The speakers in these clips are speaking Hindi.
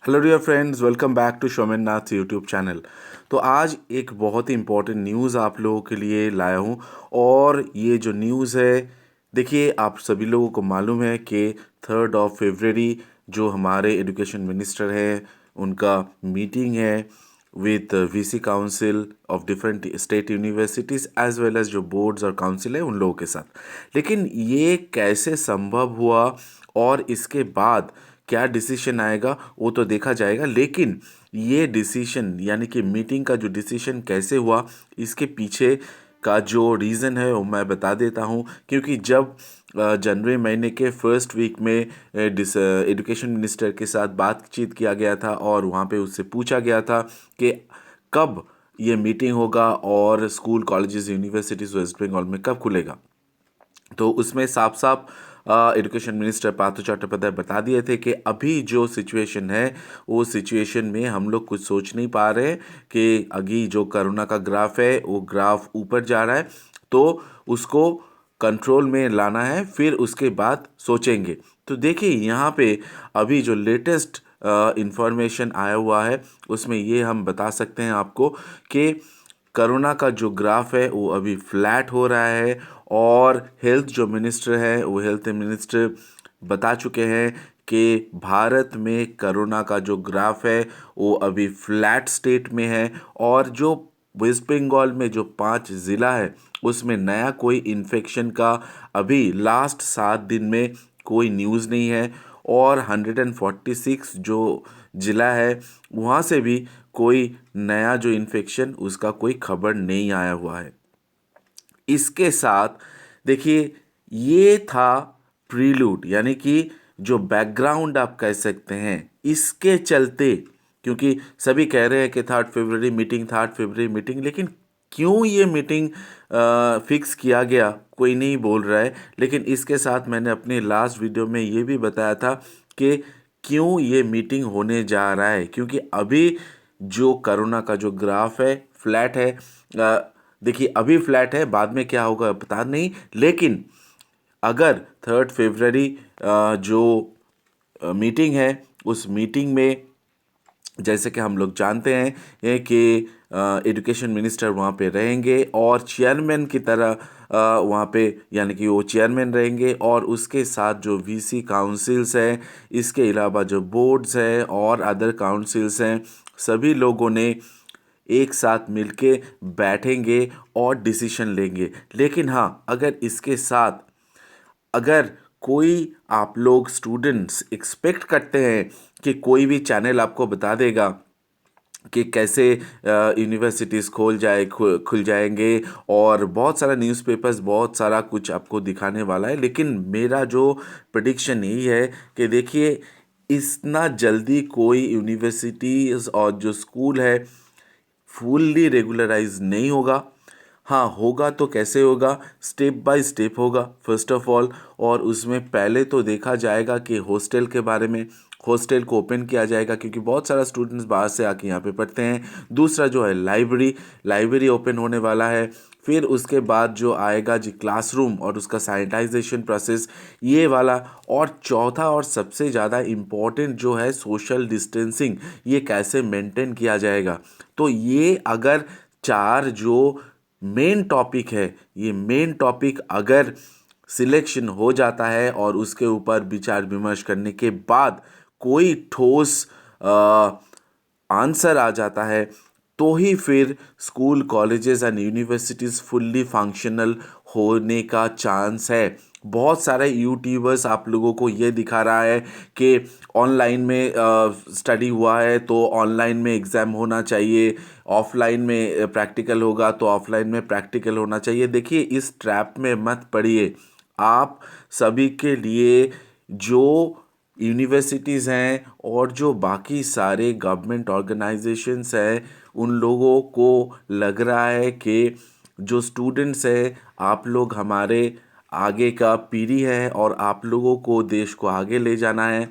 Hello dear friends, welcome back to Shomen Nath YouTube channel. तो आज एक बहुत ही इम्पोर्टेंट न्यूज़ आप लोगों के लिए लाया हूँ। और ये जो न्यूज़ है, देखिए, आप सभी लोगों को मालूम है कि 3 फरवरी जो हमारे एजुकेशन मिनिस्टर हैं, उनका मीटिंग है with VC council of different state universities as well as जो बोर्ड्स और काउंसिल है उन लोगों के साथ। लेकिन ये कैसे संभव हुआ और इसके बाद क्या डिसीजन आएगा वो तो देखा जाएगा। लेकिन ये डिसीजन यानी कि मीटिंग का जो डिसीजन कैसे हुआ, इसके पीछे का जो रीज़न है वो मैं बता देता हूँ। क्योंकि जब जनवरी महीने के फर्स्ट वीक में एजुकेशन मिनिस्टर के साथ बातचीत किया गया था और वहाँ पे उससे पूछा गया था कि कब ये मीटिंग होगा और school colleges universities West Bengal में कब खुलेगा, तो उसमें साफ साफ एजुकेशन मिनिस्टर पार्थो चट्टोपाध्याय बता दिए थे कि अभी जो सिचुएशन है वो सिचुएशन में हम लोग कुछ सोच नहीं पा रहे कि अभी जो कोरोना का ग्राफ है वो ग्राफ ऊपर जा रहा है, तो उसको कंट्रोल में लाना है, फिर उसके बाद सोचेंगे। तो देखिए यहाँ पे अभी जो लेटेस्ट इंफॉर्मेशन आया हुआ है उसमें ये हम बता सकते हैं आपको कि कोरोना का जो ग्राफ है वो अभी फ्लैट हो रहा है। और हेल्थ जो मिनिस्टर है वो हेल्थ मिनिस्टर बता चुके हैं कि भारत में कोरोना का जो ग्राफ है वो अभी फ्लैट स्टेट में है। और जो वेस्ट बंगाल में जो 5 ज़िला है उसमें नया कोई इन्फेक्शन का अभी लास्ट 7 दिन में कोई न्यूज़ नहीं है। और 146 जो ज़िला है वहाँ से भी कोई नया जो इन्फेक्शन उसका कोई खबर नहीं आया हुआ है। इसके साथ देखिए, ये था प्रीलूड यानी कि जो बैकग्राउंड आप कह सकते हैं। इसके चलते, क्योंकि सभी कह रहे हैं कि 3 फरवरी मीटिंग, 3 फरवरी मीटिंग, लेकिन क्यों ये मीटिंग फिक्स किया गया कोई नहीं बोल रहा है। लेकिन इसके साथ मैंने अपने लास्ट वीडियो में ये भी बताया था कि क्यों ये मीटिंग होने जा रहा है, क्योंकि अभी जो कोरोना का जो ग्राफ है फ्लैट है। देखिए अभी फ्लैट है, बाद में क्या होगा पता नहीं। लेकिन अगर 3 फरवरी जो मीटिंग है उस मीटिंग में जैसे कि हम लोग जानते हैं कि एजुकेशन मिनिस्टर वहाँ पे रहेंगे और चेयरमैन की तरह वहाँ पे यानी कि वो चेयरमैन रहेंगे। और उसके साथ जो वीसी काउंसिल्स हैं, इसके अलावा जो बोर्ड्स हैं और अदर काउंसिल्स हैं, सभी लोगों ने एक साथ मिलके बैठेंगे और डिसीजन लेंगे। लेकिन हाँ, अगर इसके साथ अगर कोई आप लोग स्टूडेंट्स एक्सपेक्ट करते हैं कि कोई भी चैनल आपको बता देगा कि कैसे यूनिवर्सिटीज़ खुल जाएंगे और बहुत सारा न्यूज़पेपर्स बहुत सारा कुछ आपको दिखाने वाला है। लेकिन मेरा जो प्रेडिक्शन यही है कि देखिए, इतना जल्दी कोई यूनिवर्सिटीज़ और जो स्कूल है फुल्ली रेगुलराइज नहीं होगा। हाँ होगा तो कैसे होगा, स्टेप बाय स्टेप होगा फर्स्ट ऑफ ऑल। और उसमें पहले तो देखा जाएगा कि हॉस्टल के बारे में, हॉस्टल को ओपन किया जाएगा क्योंकि बहुत सारा स्टूडेंट्स बाहर से आके यहाँ पे पढ़ते हैं। दूसरा जो है लाइब्रेरी, लाइब्रेरी ओपन होने वाला है। फिर उसके बाद जो आएगा जी क्लासरूम और उसका सैनिटाइजेशन प्रोसेस, ये वाला। और चौथा और सबसे ज़्यादा इम्पोर्टेंट जो है सोशल डिस्टेंसिंग, ये कैसे मेंटेन किया जाएगा। तो ये अगर 4 जो मेन टॉपिक है, ये मेन टॉपिक अगर सिलेक्शन हो जाता है और उसके ऊपर विचार विमर्श करने के बाद कोई ठोस आंसर आ जाता है, तो ही फिर school colleges and universities fully functional होने का चांस है। बहुत सारे यूट्यूबर्स आप लोगों को ये दिखा रहा है कि ऑनलाइन में स्टडी हुआ है तो ऑनलाइन में एग्ज़ाम होना चाहिए, ऑफलाइन में प्रैक्टिकल होगा तो ऑफलाइन में प्रैक्टिकल होना चाहिए। देखिए, इस ट्रैप में मत पड़िए। आप सभी के लिए जो यूनिवर्सिटीज़ हैं और जो बाकी सारे गवर्नमेंट ऑर्गेनाइजेशंस हैं, उन लोगों को लग रहा है कि जो स्टूडेंट्स हैं, आप लोग हमारे आगे का पीढ़ी है और आप लोगों को देश को आगे ले जाना है।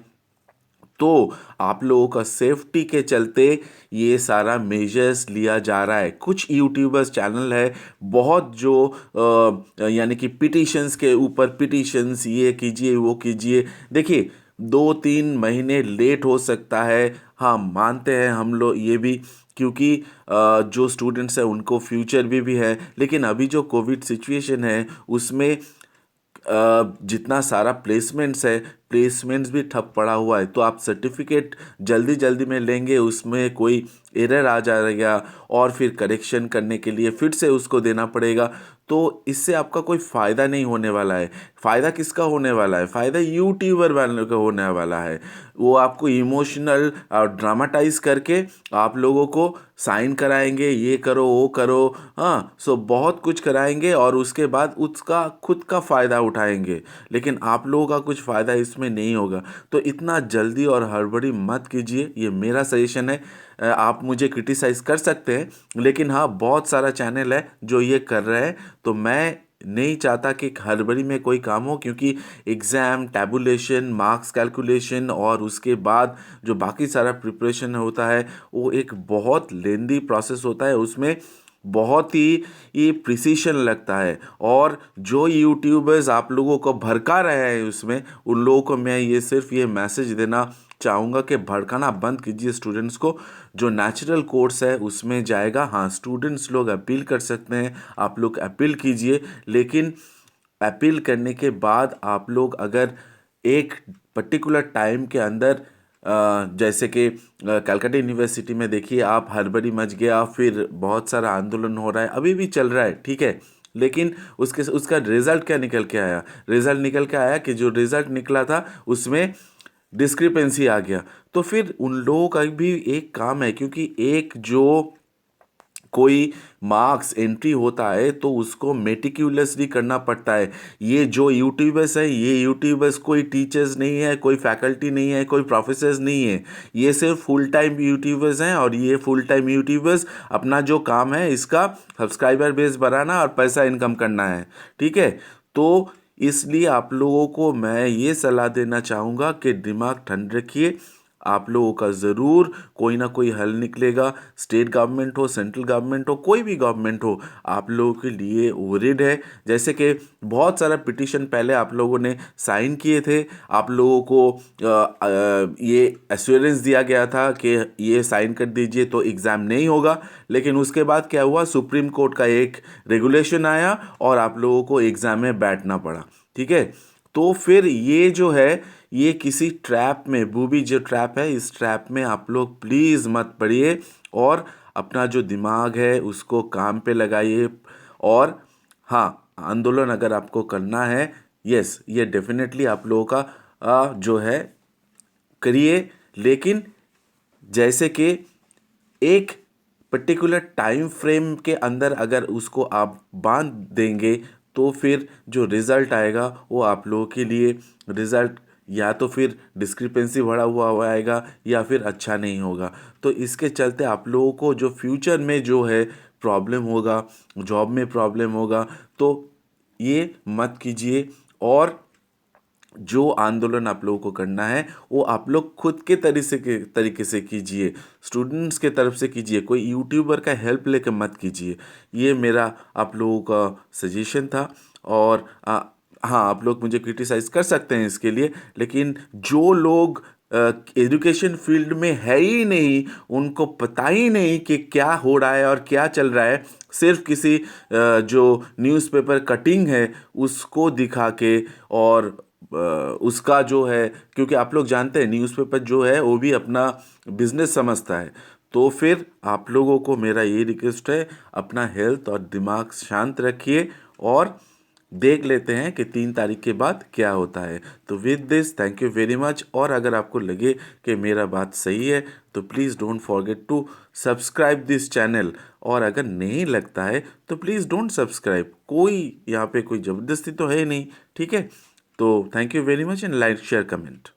तो आप लोगों का सेफ्टी के चलते ये सारा मेजर्स लिया जा रहा है। कुछ यूट्यूबर्स चैनल है बहुत जो यानी कि पिटिशंस के ऊपर पिटिशंस, ये कीजिए वो कीजिए। देखिए, 2-3 महीने लेट हो सकता है। हाँ, मानते हैं हम लोग ये भी, क्योंकि जो स्टूडेंट्स हैं उनको फ्यूचर भी है। लेकिन अभी जो कोविड सिचुएशन है उसमें जितना सारा प्लेसमेंट्स है, प्लेसमेंट्स भी ठप पड़ा हुआ है। तो आप सर्टिफिकेट जल्दी जल्दी में लेंगे, उसमें कोई एरर आ जाएगा और फिर करेक्शन करने के लिए फिर से उसको देना पड़ेगा। तो इससे आपका कोई फ़ायदा नहीं होने वाला है। फ़ायदा किसका होने वाला है? फ़ायदा यूट्यूबर वालों का होने वाला है। वो आपको इमोशनल और ड्रामाटाइज करके आप लोगों को साइन कराएंगे, ये करो वो करो, हाँ, सो बहुत कुछ कराएंगे और उसके बाद उसका खुद का फ़ायदा उठाएंगे। लेकिन आप लोगों का कुछ फ़ायदा इसमें नहीं होगा। तो इतना जल्दी और हड़बड़ी मत कीजिए, ये मेरा सजेशन है। आप मुझे क्रिटिसाइज़ कर सकते हैं, लेकिन हाँ, बहुत सारा चैनल है जो ये कर रहे हैं। तो मैं नहीं चाहता कि हड़बड़ी में कोई काम हो, क्योंकि एग्ज़ाम, टैबुलेशन, मार्क्स कैलकुलेशन और उसके बाद जो बाकी सारा प्रिपरेशन होता है वो एक बहुत लेंदी प्रोसेस होता है। उसमें बहुत ही ये प्रिसीशन लगता है। और जो यूट्यूबर्स आप लोगों को भड़का रहे हैं उसमें, उन लोगों को मैं ये सिर्फ ये मैसेज देना चाहूँगा कि भड़काना बंद कीजिए स्टूडेंट्स को। जो नेचुरल कोर्स है उसमें जाएगा। हाँ, स्टूडेंट्स लोग अपील कर सकते हैं, आप लोग अपील कीजिए। लेकिन अपील करने के बाद आप लोग अगर एक पर्टिकुलर टाइम के अंदर जैसे कि कलकत्ता यूनिवर्सिटी में देखिए, आप हड़बड़ी मच गया, फिर बहुत सारा आंदोलन हो रहा है, अभी भी चल रहा है, ठीक है। लेकिन उसका रिज़ल्ट क्या निकल के आया? रिज़ल्ट निकल के आया कि जो रिज़ल्ट निकला था उसमें डिस्क्रिपेंसी आ गया। तो फिर उन लोगों का भी एक काम है, क्योंकि एक जो कोई मार्क्स एंट्री होता है तो उसको मेटिक्यूलसली करना पड़ता है। ये जो यूट्यूबर्स है, ये यूट्यूबर्स कोई टीचर्स नहीं है, कोई फैकल्टी नहीं है, कोई प्रोफेसर्स नहीं है। ये सिर्फ फुल टाइम यूट्यूबर्स हैं और ये फुल टाइम यूट्यूबर्स अपना जो काम है इसका सब्सक्राइबर बेस बढ़ाना और पैसा इनकम करना है, ठीक है। तो इसलिए आप लोगों को मैं ये सलाह देना चाहूँगा कि दिमाग ठंड रखिए। आप लोगों का ज़रूर कोई ना कोई हल निकलेगा। स्टेट गवर्नमेंट हो, सेंट्रल गवर्नमेंट हो, कोई भी गवर्नमेंट हो, आप लोगों के लिए वरीड है। जैसे कि बहुत सारा पिटीशन पहले आप लोगों ने साइन किए थे, आप लोगों को ये एश्योरेंस दिया गया था कि ये साइन कर दीजिए तो एग्ज़ाम नहीं होगा। लेकिन उसके बाद क्या हुआ? सुप्रीम कोर्ट का एक रेगुलेशन आया और आप लोगों को एग्ज़ाम में बैठना पड़ा, ठीक है। तो फिर ये जो है, ये किसी ट्रैप में, बूबी जो ट्रैप है, इस ट्रैप में आप लोग प्लीज़ मत पड़िए और अपना जो दिमाग है उसको काम पे लगाइए। और हाँ, आंदोलन अगर आपको करना है, यस, ये डेफिनेटली आप लोगों का जो है करिए। लेकिन जैसे कि एक पर्टिकुलर टाइम फ्रेम के अंदर अगर उसको आप बांध देंगे तो फिर जो रिज़ल्ट आएगा वो आप लोगों के लिए रिज़ल्ट या तो फिर डिस्क्रिपेंसी बढ़ा हुआ आएगा या फिर अच्छा नहीं होगा। तो इसके चलते आप लोगों को जो फ्यूचर में जो है प्रॉब्लम होगा, जॉब में प्रॉब्लम होगा, तो ये मत कीजिए। और जो आंदोलन आप लोगों को करना है वो आप लोग खुद के तरीके से कीजिए, स्टूडेंट्स के तरफ से कीजिए, कोई यूट्यूबर का हेल्प लेकर मत कीजिए। ये मेरा आप लोगों का सजेशन था। और हाँ, आप लोग मुझे क्रिटिसाइज़ कर सकते हैं इसके लिए, लेकिन जो लोग एजुकेशन फील्ड में है ही नहीं, उनको पता ही नहीं कि क्या हो रहा है और क्या चल रहा है, सिर्फ किसी जो न्यूज़पेपर कटिंग है उसको दिखा के और उसका जो है, क्योंकि आप लोग जानते हैं न्यूज़पेपर जो है वो भी अपना बिजनेस समझता है। तो फिर आप लोगों को मेरा ये रिक्वेस्ट है, अपना हेल्थ और दिमाग शांत रखिए और देख लेते हैं कि 3 तारीख के बाद क्या होता है। तो with this, thank you very much. और अगर आपको लगे कि मेरा बात सही है तो please don't forget to subscribe this channel. और अगर नहीं लगता है तो प्लीज़ डोंट सब्सक्राइब। कोई यहाँ पे कोई ज़बरदस्ती तो है नहीं, ठीक है। तो thank you very much and like share comment.